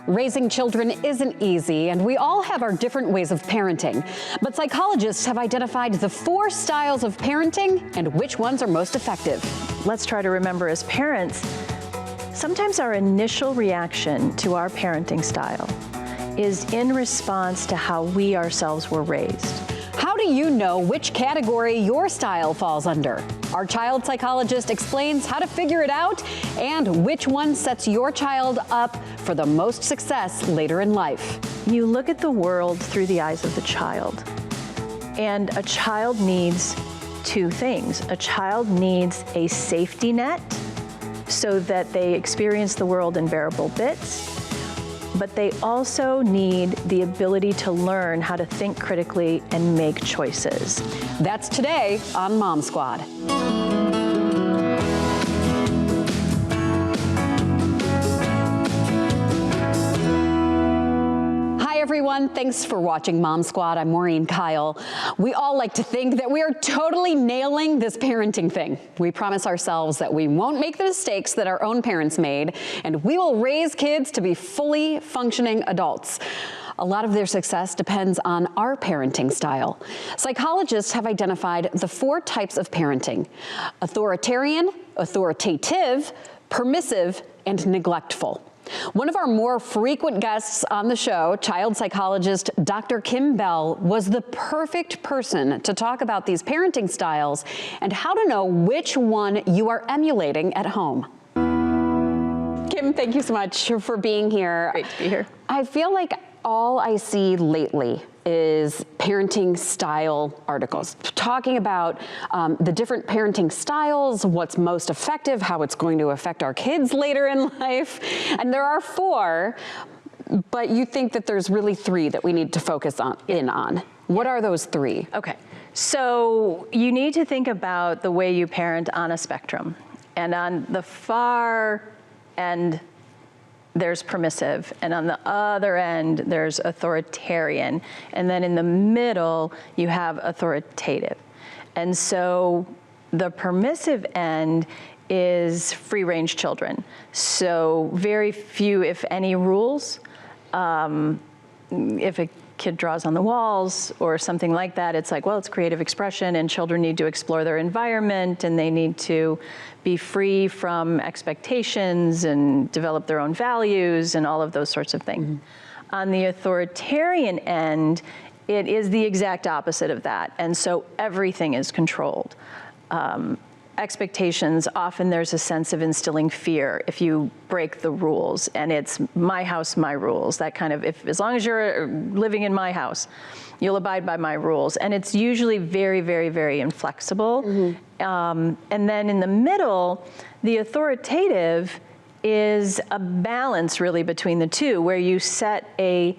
Raising children isn't easy, and we all have our different ways of parenting. But psychologists have identified the 4 styles of parenting and which ones are most effective. Let's try to remember as parents, sometimes our initial reaction to our parenting style is in response to how we ourselves were raised. How do you know which category your style falls under? Our child psychologist explains how to figure it out and which one sets your child up for the most success later in life. You look at the world through the eyes of the child, and a child needs 2 things. A child needs a safety net so that they experience the world in bearable bits, but they also need the ability to learn how to think critically and make choices. That's today on Mom Squad. Hi everyone, thanks for watching Mom Squad. I'm Maureen Kyle. We all like to think that we are totally nailing this parenting thing. We promise ourselves that we won't make the mistakes that our own parents made, and we will raise kids to be fully functioning adults. A lot of their success depends on our parenting style. Psychologists have identified the 4 types of parenting: authoritarian, authoritative, permissive, and neglectful. One of our more frequent guests on the show, child psychologist Dr. Kim Bell, was the perfect person to talk about these parenting styles and how to know which one you are emulating at home. Kim, thank you so much for being here. Great to be here. I feel like all I see lately is parenting style articles talking about the different parenting styles, what's most effective, how it's going to affect our kids later in life. And there are 4, but you think that there's really 3 that we need to focus on. What are those 3? Okay, so you need to think about the way you parent on a spectrum. And on the far end, there's permissive, and on the other end, there's authoritarian. And then in the middle, you have authoritative. And so the permissive end is free-range children. So very few, if any, rules. If a kid draws on the walls or something like that, it's like, well, it's creative expression, and children need to explore their environment, and they need to be free from expectations and develop their own values and all of those sorts of things. Mm-hmm. On the authoritarian end, it is the exact opposite of that, and so everything is controlled. Expectations, often there's a sense of instilling fear if you break the rules, and it's my house, my rules, that kind of, as long as you're living in my house, you'll abide by my rules. And it's usually very, very, very inflexible. Mm-hmm. And then in the middle, the authoritative is a balance really between the 2, where you set a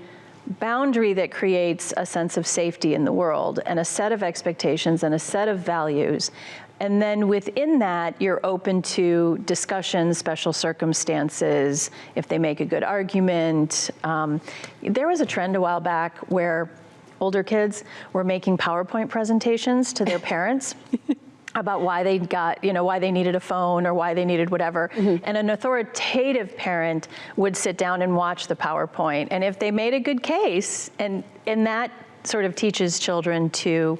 boundary that creates a sense of safety in the world, and a set of expectations and a set of values. And then within that, you're open to discussion, special circumstances, if they make a good argument. There was a trend a while back where older kids were making PowerPoint presentations to their parents about why they got, why they needed a phone or why they needed whatever. Mm-hmm. And an authoritative parent would sit down and watch the PowerPoint. And if they made a good case, and that sort of teaches children to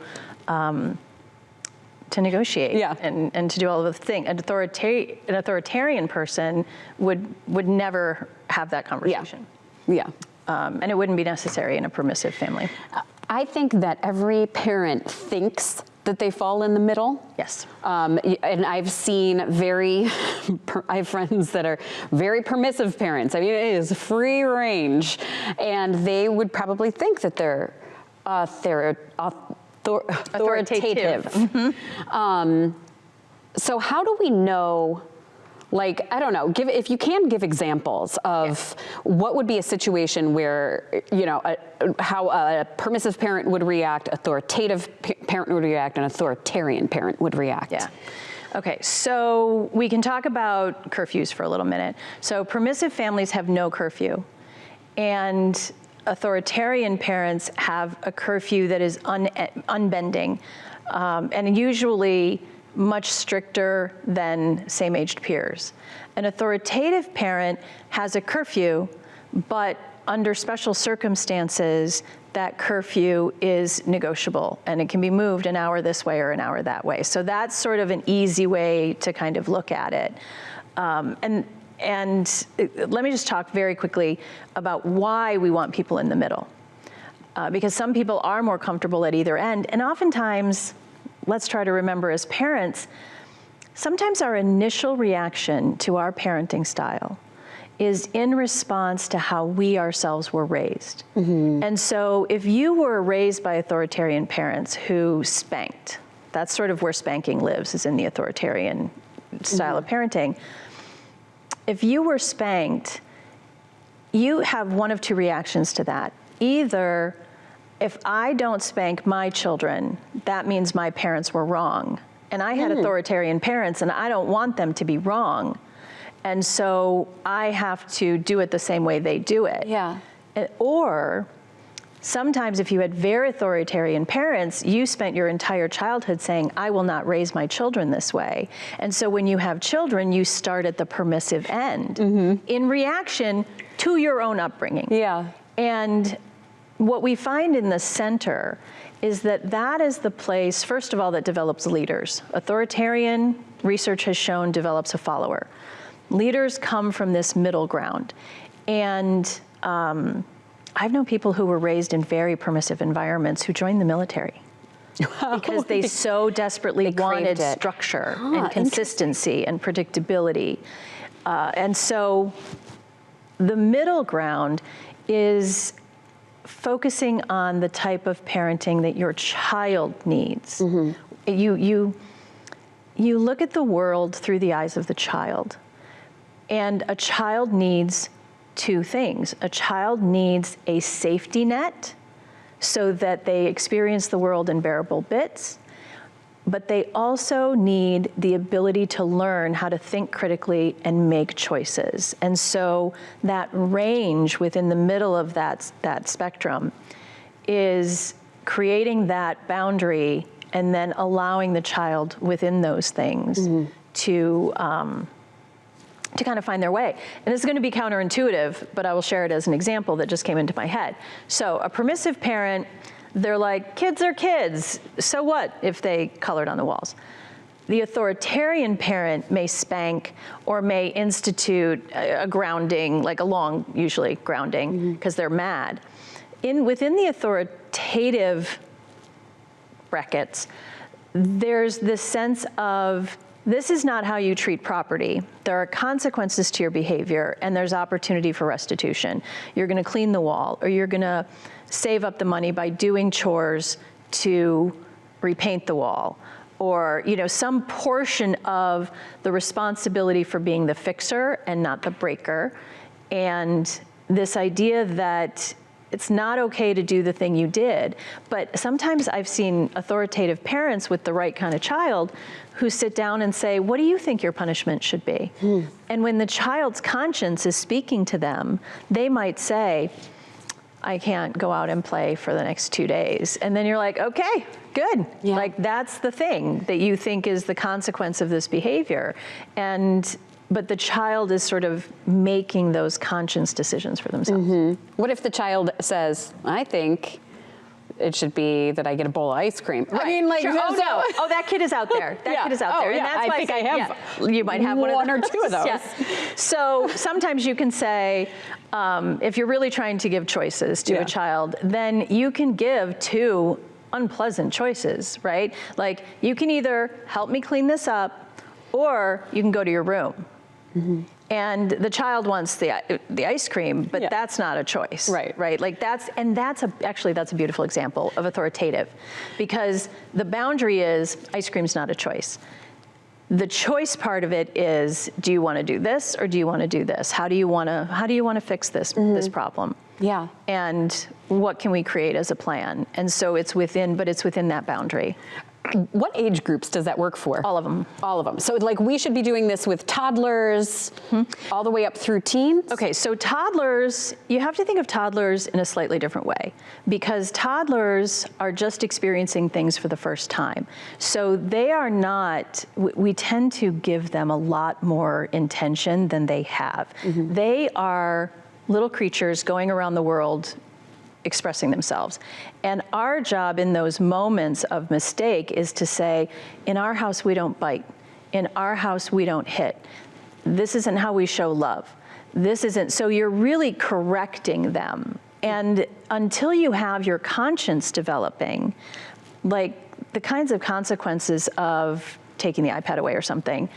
negotiate, yeah, and to do all of the things. An authoritarian person would never have that conversation. Yeah. And it wouldn't be necessary in a permissive family. I think that every parent thinks that they fall in the middle. Yes. And I've seen I have friends that are very permissive parents. I mean, it is free range, and they would probably think that they're authoritative. Mm-hmm. So how do we know, like, I don't know, if you can give examples of what would be a situation where, how a permissive parent would react, authoritative parent would react, and authoritarian parent would react. Yeah. Okay, so we can talk about curfews for a little minute. So permissive families have no curfew, and authoritarian parents have a curfew that is unbending, and usually much stricter than same-aged peers. An authoritative parent has a curfew, but under special circumstances, that curfew is negotiable, and it can be moved an hour this way or an hour that way. So that's sort of an easy way to kind of look at it. And let me just talk very quickly about why we want people in the middle. Because some people are more comfortable at either end, and oftentimes, let's try to remember as parents, sometimes our initial reaction to our parenting style is in response to how we ourselves were raised. And so if you were raised by authoritarian parents who spanked, that's sort of where spanking lives, is in the authoritarian style of parenting. If you were spanked, you have one of two reactions to that. Either, if I don't spank my children, that means my parents were wrong. And I had authoritarian parents, and I don't want them to be wrong. And so I have to do it the same way they do it. Yeah. Or sometimes if you had very authoritarian parents, you spent your entire childhood saying, I will not raise my children this way. And so when you have children, you start at the permissive end in reaction to your own upbringing. Yeah. And what we find in the center is that that is the place, first of all, that develops leaders. Authoritarian, research has shown, develops a follower. Leaders come from this middle ground. And I've known people who were raised in very permissive environments who joined the military because they so desperately wanted structure and consistency and predictability. And so the middle ground is focusing on the type of parenting that your child needs. You look at the world through the eyes of the child. And a child needs two things. A child needs a safety net so that they experience the world in bearable bits, but they also need the ability to learn how to think critically and make choices. And so that range within the middle of that spectrum is creating that boundary and then allowing the child within those things to kind of find their way. And it's going to be counterintuitive, but I will share it as an example that just came into my head. So a permissive parent, they're like, kids are kids. So what if they colored on the walls? The authoritarian parent may spank or may institute a grounding, like a long, usually grounding, because they're mad. Within the authoritative brackets, there's this sense of, this is not how you treat property. There are consequences to your behavior, and there's opportunity for restitution. You're going to clean the wall, or you're going to save up the money by doing chores to repaint the wall, or some portion of the responsibility for being the fixer and not the breaker. And this idea that it's not okay to do the thing you did. But sometimes I've seen authoritative parents with the right kind of child who sit down and say, what do you think your punishment should be? And when the child's conscience is speaking to them, they might say, I can't go out and play for the next 2 days. And then you're like, okay, good. Yeah. Like, that's the thing that you think is the consequence of this behavior. But the child is sort of making those conscious decisions for themselves. What if the child says, I think it should be that I get a bowl of ice cream? Right. I mean, like, sure. Oh, no. Oh, that kid is out there. That kid is out there. And that's I why think I have you might have one or two of those. Yeah. So sometimes you can say, if you're really trying to give choices to a child, then you can give two unpleasant choices, right? Like, you can either help me clean this up, or you can go to your room. And the child wants the ice cream, but that's not a choice, right? Like, actually that's a beautiful example of authoritative, because the boundary is ice cream's not a choice. The choice part of it is, do you want to do this or do you want to do this? How do you want to fix this problem? Yeah. And what can we create as a plan? And so it's within that boundary. What age groups does that work for? All of them. All of them. So like, we should be doing this with toddlers all the way up through teens? Okay, so toddlers, you have to think of toddlers in a slightly different way, because toddlers are just experiencing things for the first time. So they are not, we tend to give them a lot more intention than they have. They are little creatures going around the world expressing themselves. And our job in those moments of mistake is to say, in our house, we don't bite. In our house, we don't hit. This isn't how we show love. This isn't, so you're really correcting them. And until you have your conscience developing, like the kinds of consequences of taking the iPad away or something,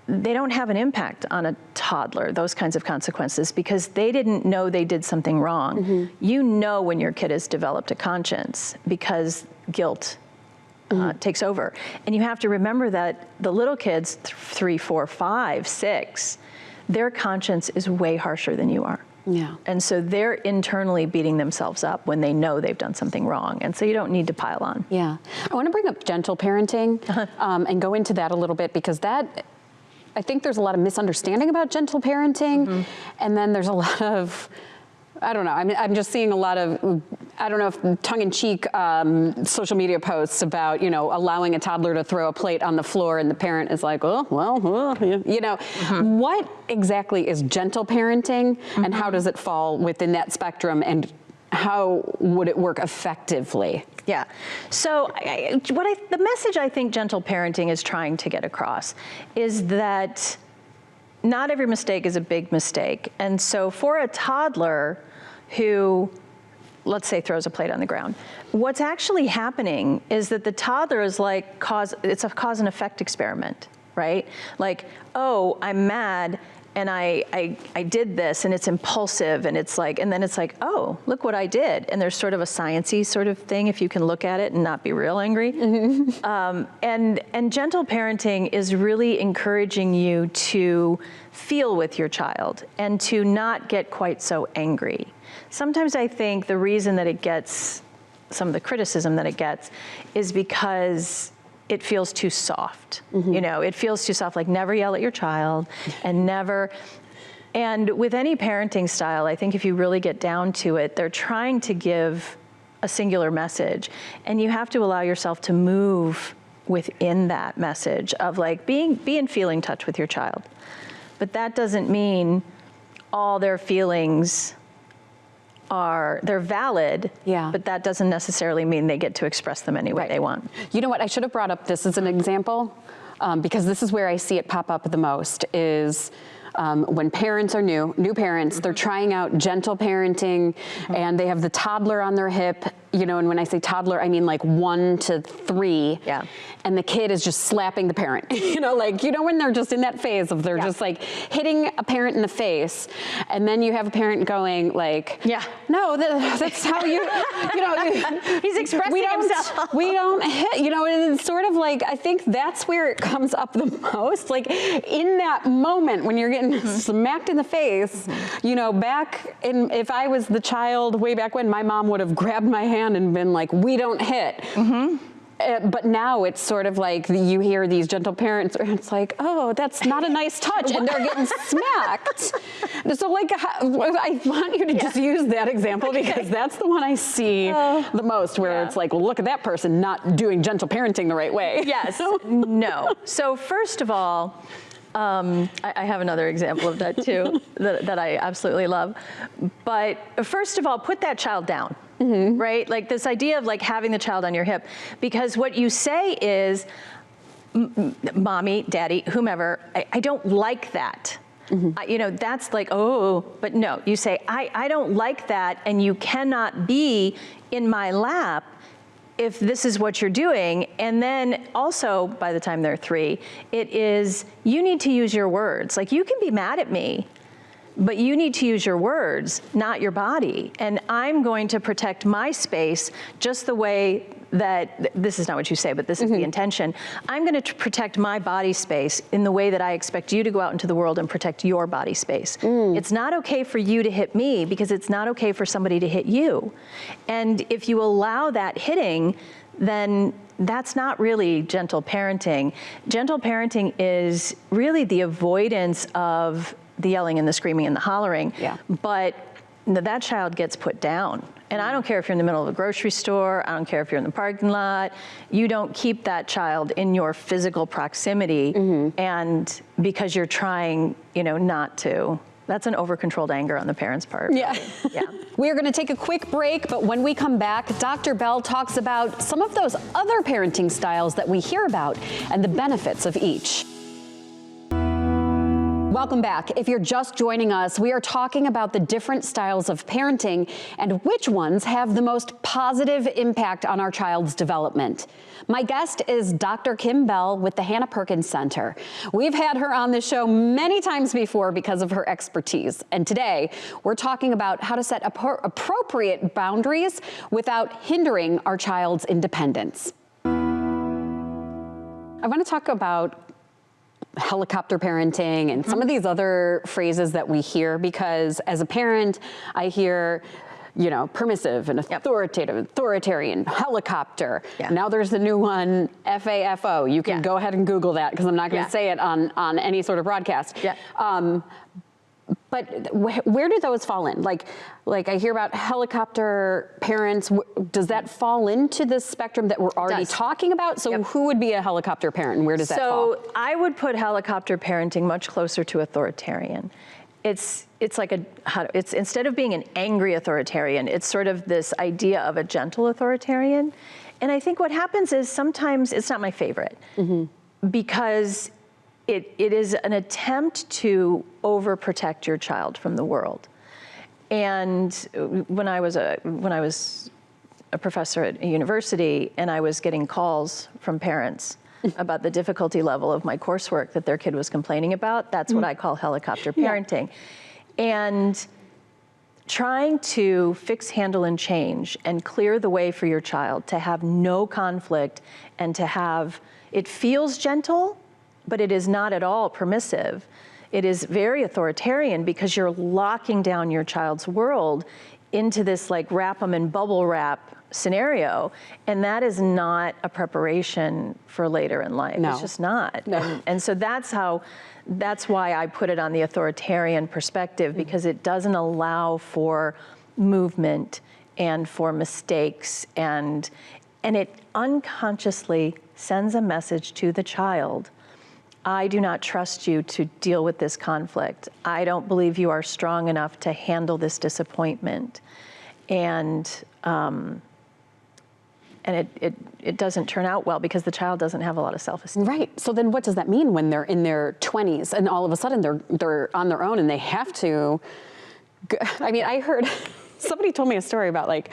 they don't have an impact on a toddler, those kinds of consequences, because they didn't know they did something wrong. You know when your kid has developed a conscience because guilt takes over. And you have to remember that the little kids, 3, 4, 5, 6, their conscience is way harsher than you are. Yeah. And so they're internally beating themselves up when they know they've done something wrong. And so you don't need to pile on. Yeah. I want to bring up gentle parenting and go into that a little bit, because that, I think there's a lot of misunderstanding about gentle parenting. And then there's a lot of, I don't know, I'm just seeing a lot of, I don't know if tongue-in-cheek social media posts about, you know, allowing a toddler to throw a plate on the floor and the parent is like, oh, well, you know. What exactly is gentle parenting and how does it fall within that spectrum, and how would it work effectively? Yeah. So the message I think gentle parenting is trying to get across is that not every mistake is a big mistake. And so for a toddler who, let's say, throws a plate on the ground, what's actually happening is that the toddler is like it's a cause and effect experiment, right? Like, oh, I'm mad and I did this and it's impulsive and it's like, and then it's like, oh, look what I did. And there's sort of a sciencey sort of thing if you can look at it and not be real angry. And gentle parenting is really encouraging you to feel with your child and to not get quite so angry. Sometimes I think the reason that it gets some of the criticism that it gets is because it feels too soft. You know, it feels too soft, like never yell at your child and never. And with any parenting style, I think if you really get down to it, they're trying to give a singular message. And you have to allow yourself to move within that message of like be in feeling touch with your child. But that doesn't mean all their feelings they're valid, but that doesn't necessarily mean they get to express them any way they want. You know what, I should have brought up this as an example, because this is where I see it pop up the most, is when parents are new parents, they're trying out gentle parenting and they have the toddler on their hip, you know, and when I say toddler, I mean like 1 to 3. Yeah. And the kid is just slapping the parent, you know, like, you know, when they're just in that phase of they're just like hitting a parent in the face. And then you have a parent going like, no, that's how you know, he's expressing himself. We don't hit, you know, and it's sort of like, I think that's where it comes up the most. Like in that moment when you're getting smacked in the face, you know, if I was the child way back when, my mom would have grabbed my hand and been like, we don't hit. But now it's sort of like you hear these gentle parents, and it's like, oh, that's not a nice touch, and they're getting smacked. So like, I want you to just use that example because that's the one I see the most, where it's like, well, look at that person not doing gentle parenting the right way. Yes, no. So first of all, I have another example of that too, that I absolutely love. But first of all, put that child down. Right? Like this idea of like having the child on your hip, because what you say is, mommy, daddy, whomever, I don't like that. You know, that's like, oh, but no, you say, I don't like that, and you cannot be in my lap if this is what you're doing. And then also, by the time they're 3, it is, you need to use your words. Like, you can be mad at me, but you need to use your words, not your body. And I'm going to protect my space just the way that, this is not what you say, but this is the intention. I'm going to protect my body space in the way that I expect you to go out into the world and protect your body space. It's not okay for you to hit me because it's not okay for somebody to hit you. And if you allow that hitting, then that's not really gentle parenting. Gentle parenting is really the avoidance of the yelling and the screaming and the hollering, but that child gets put down. And I don't care if you're in the middle of a grocery store, I don't care if you're in the parking lot, you don't keep that child in your physical proximity, and because you're trying, you know, not to That's an over-controlled anger on the parents' part. Yeah. Yeah. We are going to take a quick break, but when we come back, Dr. Bell talks about some of those other parenting styles that we hear about and the benefits of each. Welcome back. If you're just joining us, we are talking about the different styles of parenting and which ones have the most positive impact on our child's development. My guest is Dr. Kim Bell with the Hannah Perkins Center. We've had her on the show many times before because of her expertise. And today, we're talking about how to set appropriate boundaries without hindering our child's independence. I want to talk about helicopter parenting and some of these other phrases that we hear, because as a parent, I hear, you know, permissive and authoritative, authoritarian, helicopter. Yeah. Now there's the new one, FAFO. You can go ahead and Google that because I'm not going to say it on any sort of broadcast. Yeah. But where do those fall in? Like I hear about helicopter parents. Does that fall into the spectrum that we're already talking about? So who would be a helicopter parent and where does that fall? So I would put helicopter parenting much closer to authoritarian. It's like it's instead of being an angry authoritarian, it's sort of this idea of a gentle authoritarian. And I think what happens is sometimes it's not my favorite because it is an attempt to overprotect your child from the world. And when I was a professor at a university and I was getting calls from parents about the difficulty level of my coursework that their kid was complaining about, that's what I call helicopter parenting. And trying to fix, handle, and change and clear the way for your child to have no conflict and to have, it feels gentle, but it is not at all permissive. It is very authoritarian because you're locking down your child's world into this like wrap them in bubble wrap scenario. And that is not a preparation for later in life. No. It's just not. No. And so that's why I put it on the authoritarian perspective, because it doesn't allow for movement and for mistakes, and it unconsciously sends a message to the child. I do not trust you to deal with this conflict. I don't believe you are strong enough to handle this disappointment. And it doesn't turn out well because the child doesn't have a lot of self-esteem. Right. So then what does that mean when they're in their 20s and all of a sudden they're on their own and they have to, I mean, I heard, somebody told me a story about like,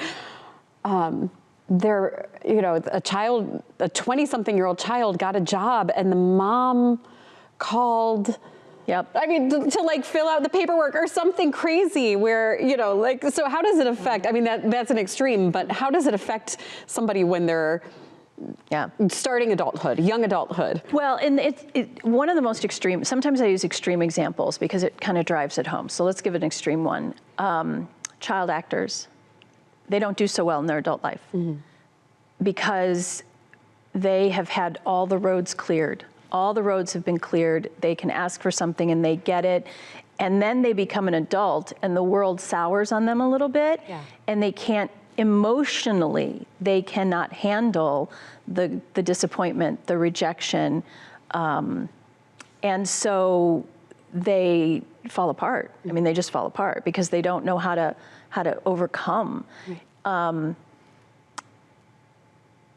a 20-something-year-old child got a job and the mom called, I mean, to like fill out the paperwork or something crazy where, like, so how does it affect, I mean, that's an extreme, but how does it affect somebody when they're starting adulthood, young adulthood? Well, and one of the most extreme, sometimes I use extreme examples because it kind of drives it home. So let's give an extreme one. Child actors. They don't do so well in their adult life because they have had all the roads cleared. All the roads have been cleared. They can ask for something and they get it. And then they become an adult and the world sours on them a little bit. Yeah. And they can't emotionally, they cannot handle the disappointment, the rejection. And so they fall apart. I mean, they just fall apart because they don't know how to overcome.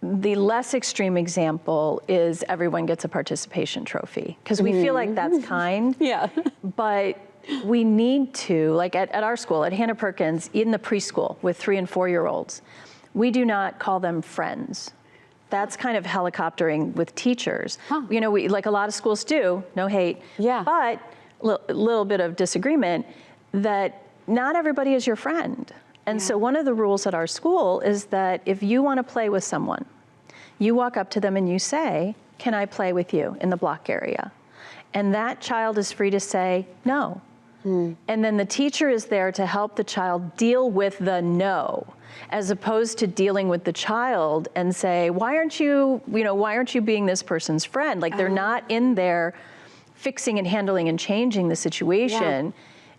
The less extreme example is everyone gets a participation trophy because we feel like that's kind. Yeah. But we need to, like at our school, at Hannah Perkins, in the preschool with 3- and 4-year-olds, we do not call them friends. That's kind of helicoptering with teachers. Huh. We, like a lot of schools do, no hate. Yeah. But a little bit of disagreement that not everybody is your friend. And so one of the rules at our school is that if you want to play with someone, you walk up to them and you say, "Can I play with you in the block area?" And that child is free to say no. And then the teacher is there to help the child deal with the no, as opposed to dealing with the child and say, why aren't you being this person's friend? Like they're not in there fixing and handling and changing the situation.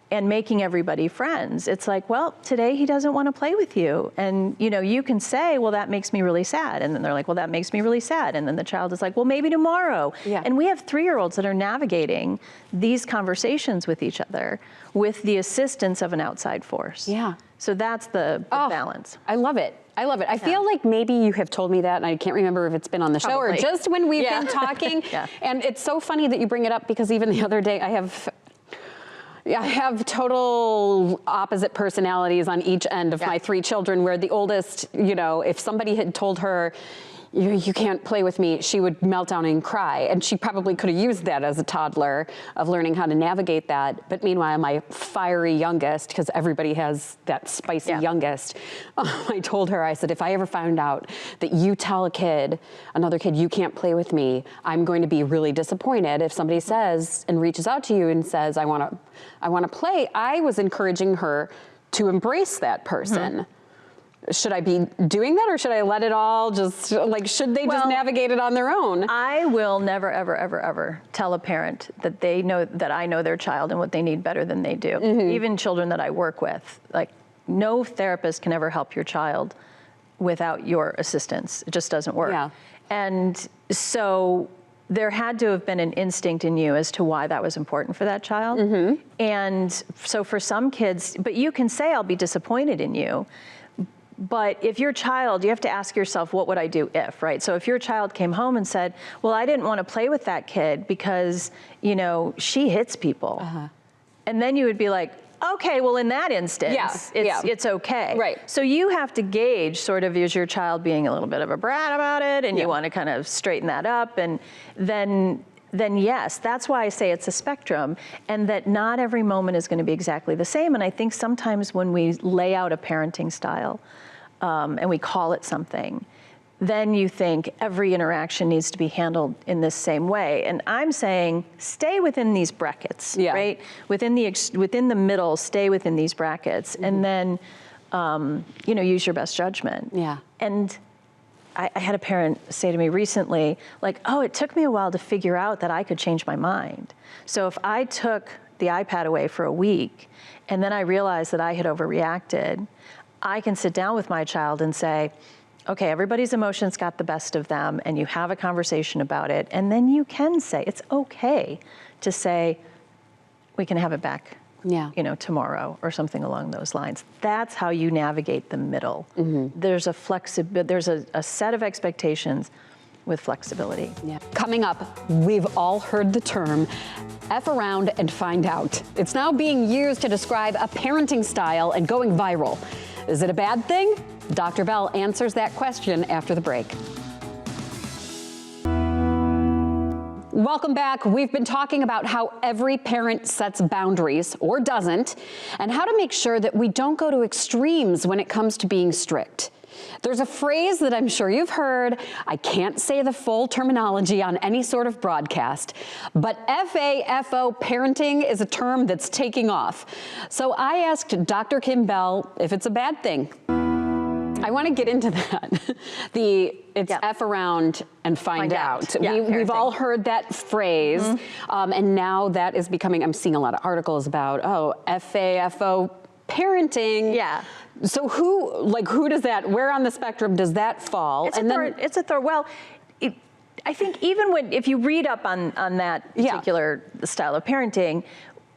and making everybody friends. It's like, well, today he doesn't want to play with you. And you can say, well, that makes me really sad. And then they're like, well, that makes me really sad. And then the child is like, well, maybe tomorrow. Yeah. And we have 3-year-olds that are navigating these conversations with each other with the assistance of an outside force. Yeah. So that's the balance. I love it. I love it. I feel like maybe you have told me that, and I can't remember if it's been on the show or just when we've been talking. And it's so funny that you bring it up, because even the other day I have total opposite personalities on each end of my 3 children, where the oldest, if somebody had told her, you can't play with me, she would melt down and cry. And she probably could have used that as a toddler of learning how to navigate that. But meanwhile, my fiery youngest, because everybody has that spicy youngest, I told her, I said, if I ever found out that you tell another kid, you can't play with me, I'm going to be really disappointed. If somebody says and reaches out to you and says, I want to play, I was encouraging her to embrace that person. Should I be doing that, or should I let it all just, should they just navigate it on their own? I will never, ever, ever, ever tell a parent that they know that I know their child and what they need better than they do. Even children that I work with, no therapist can ever help your child without your assistance. It just doesn't work. Yeah. And so there had to have been an instinct in you as to why that was important for that child. And so for some kids, but you can say, I'll be disappointed in you. But if your child, you have to ask yourself, what would I do if, right? So if your child came home and said, well, I didn't want to play with that kid because, she hits people. And then you would be like, okay, well, in that instance, it's okay. Right. So you have to gauge sort of, is your child being a little bit of a brat about it? And you want to kind of straighten that up. And then yes, that's why I say it's a spectrum, and that not every moment is going to be exactly the same. And I think sometimes when we lay out a parenting style, and we call it something, then you think every interaction needs to be handled in this same way. And I'm saying, stay within these brackets, right? Within the middle, stay within these brackets, and then, use your best judgment. Yeah. And I had a parent say to me recently, it took me a while to figure out that I could change my mind. So if I took the iPad away for a week, and then I realized that I had overreacted, I can sit down with my child and say, okay, everybody's emotions got the best of them, and you have a conversation about it, and then you can say, it's okay to say, we can have it back tomorrow, or something along those lines. That's how you navigate the middle. There's a set of expectations with flexibility. Coming up, we've all heard the term F around and find out. It's now being used to describe a parenting style and going viral. Is it a bad thing? Dr. Bell answers that question after the break. Welcome back. We've been talking about how every parent sets boundaries, or doesn't, and how to make sure that we don't go to extremes when it comes to being strict. There's a phrase that I'm sure you've heard. I can't say the full terminology on any sort of broadcast, but FAFO parenting is a term that's taking off. So I asked Dr. Kim Bell if it's a bad thing. I want to get into that. It's F around and find out. We've all heard that phrase, and now that is becoming, I'm seeing a lot of articles about, FAFO parenting. Yeah. So who does that, where on the spectrum does that fall? It's a third. Well, I think even if you read up on that particular style of parenting,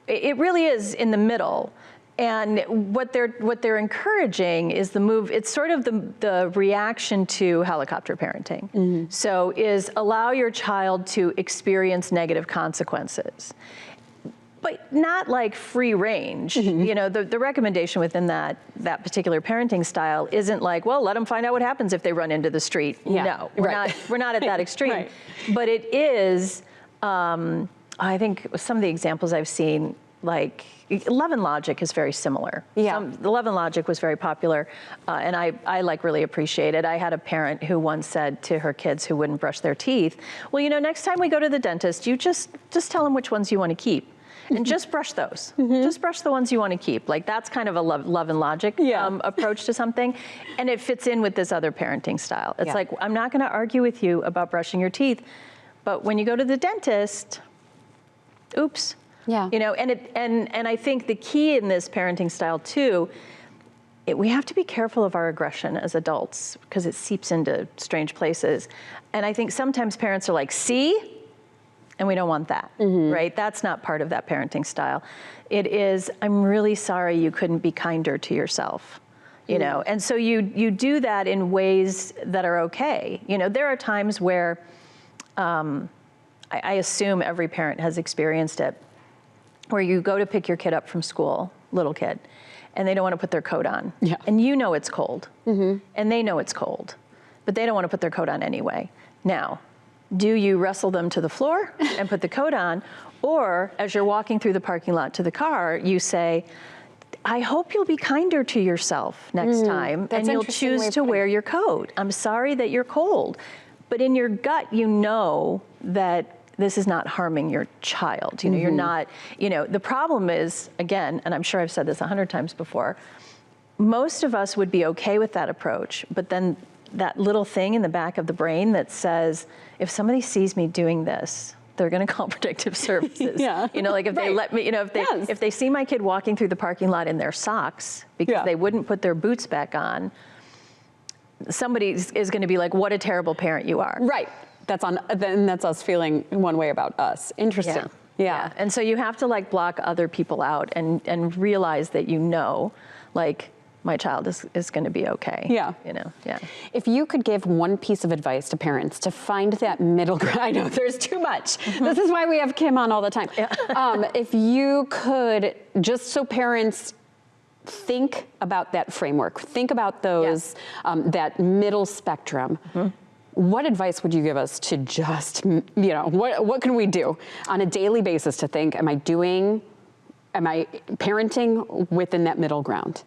it really is in the middle. And what they're encouraging is the move. It's sort of the reaction to helicopter parenting. So is allow your child to experience negative consequences, but not like free range. The recommendation within that particular parenting style isn't like, well, let them find out what happens if they run into the street. No, we're not at that extreme. But it is. I think some of the examples I've seen, like Love and Logic, is very similar. The Love and Logic was very popular, and I really appreciate it. I had a parent who once said to her kids who wouldn't brush their teeth, well, next time we go to the dentist, you just tell them which ones you want to keep. And just brush those. Just brush the ones you want to keep. That's kind of a love and logic approach to something. And it fits in with this other parenting style. It's like, I'm not going to argue with you about brushing your teeth, but when you go to the dentist, oops. Yeah. You know, and I think the key in this parenting style too, we have to be careful of our aggression as adults because it seeps into strange places. And I think sometimes parents are like, see? And we don't want that, right? That's not part of that parenting style. It is, I'm really sorry you couldn't be kinder to yourself, you know? And so you do that in ways that are okay. You know, there are times where, I assume every parent has experienced it, where you go to pick your kid up from school, little kid, and they don't want to put their coat on. Yeah. And you know it's cold, and they know it's cold, but they don't want to put their coat on anyway. Now, do you wrestle them to the floor and put the coat on, or as you're walking through the parking lot to the car, you say, I hope you'll be kinder to yourself next time, and you'll choose to wear your coat. I'm sorry that you're cold. But in your gut, you know that this is not harming your child. You know, you're not, you know, the problem is, again, and I'm sure I've said this 100 times before, most of us would be okay with that approach, but then that little thing in the back of the brain that says, if somebody sees me doing this, they're going to call protective services. You know, like if they let me, you know, if they see my kid walking through the parking lot in their socks because they wouldn't put their boots back on, somebody is going to be like, what a terrible parent you are. Right. Then that's us feeling one way about us. Interesting. Yeah. And so you have to like block other people out and realize that, you know, like my child is going to be okay. Yeah. You know, If you could give one piece of advice to parents to find that middle ground, I know there's too much. This is why we have Kim on all the time. If you could, just so parents think about that framework, think about those, that middle spectrum, what advice would you give us to just, you know, what can we do on a daily basis to think, am I parenting within that middle ground?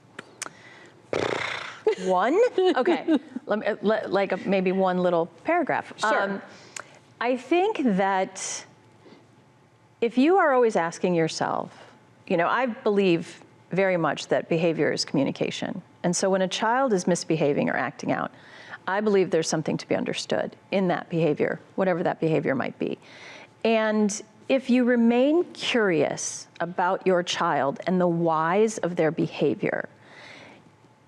One? Okay, like maybe one little paragraph. Sure. I think that if you are always asking yourself, you know, I believe very much that behavior is communication. And so when a child is misbehaving or acting out, I believe there's something to be understood in that behavior, whatever that behavior might be. And if you remain curious about your child and the whys of their behavior,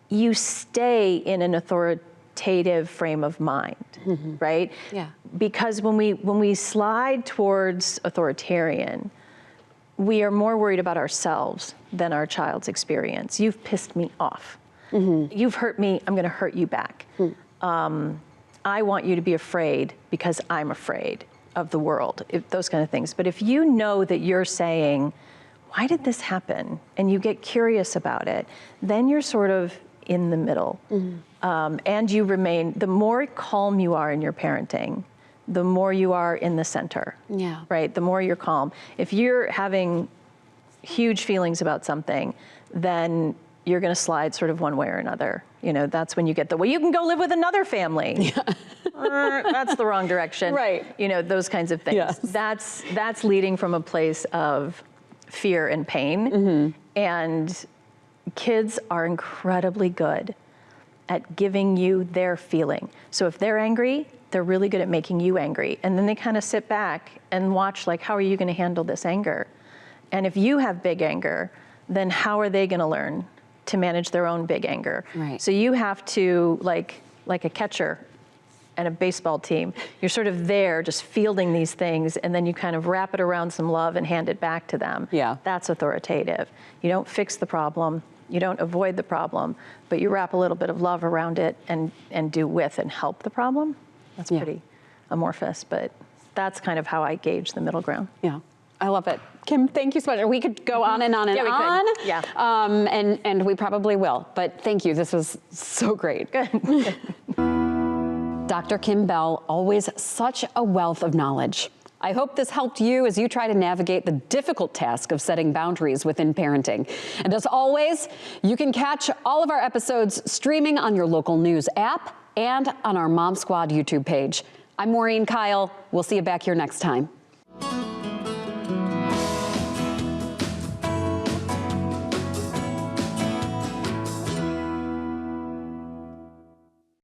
you stay in an authoritative frame of mind, right? Yeah. Because when we slide towards authoritarian, we are more worried about ourselves than our child's experience. You've pissed me off. You've hurt me, I'm gonna hurt you back. I want you to be afraid because I'm afraid of the world, those kind of things. But if you know that you're saying, why did this happen? And you get curious about it, then you're sort of in the middle. And you remain, the more calm you are in your parenting, the more you are in the center, right? The more you're calm. If you're having huge feelings about something, then you're gonna slide sort of one way or another. You know, that's when you get well, you can go live with another family. That's the wrong direction. Right. You know, those kinds of things. Yes. That's leading from a place of fear and pain. And kids are incredibly good at giving you their feeling. So if they're angry, they're really good at making you angry. And then they kind of sit back and watch, like, how are you gonna handle this anger? And if you have big anger, then how are they gonna learn to manage their own big anger? Right. So you have to, like a catcher and a baseball team, you're sort of there just fielding these things, and then you kind of wrap it around some love and hand it back to them. Yeah. That's authoritative. You don't fix the problem, you don't avoid the problem, but you wrap a little bit of love around it and do with and help the problem. That's pretty amorphous, but that's kind of how I gauge the middle ground. Yeah, I love it. Kim, thank you so much. We could go on and on and we on. could. Yeah. And we probably will, but thank you. This was so great. Good. Dr. Kim Bell, always such a wealth of knowledge. I hope this helped you as you try to navigate the difficult task of setting boundaries within parenting. And as always, you can catch all of our episodes streaming on your local news app and on our Mom Squad YouTube page. I'm Maureen Kyle. We'll see you back here next time.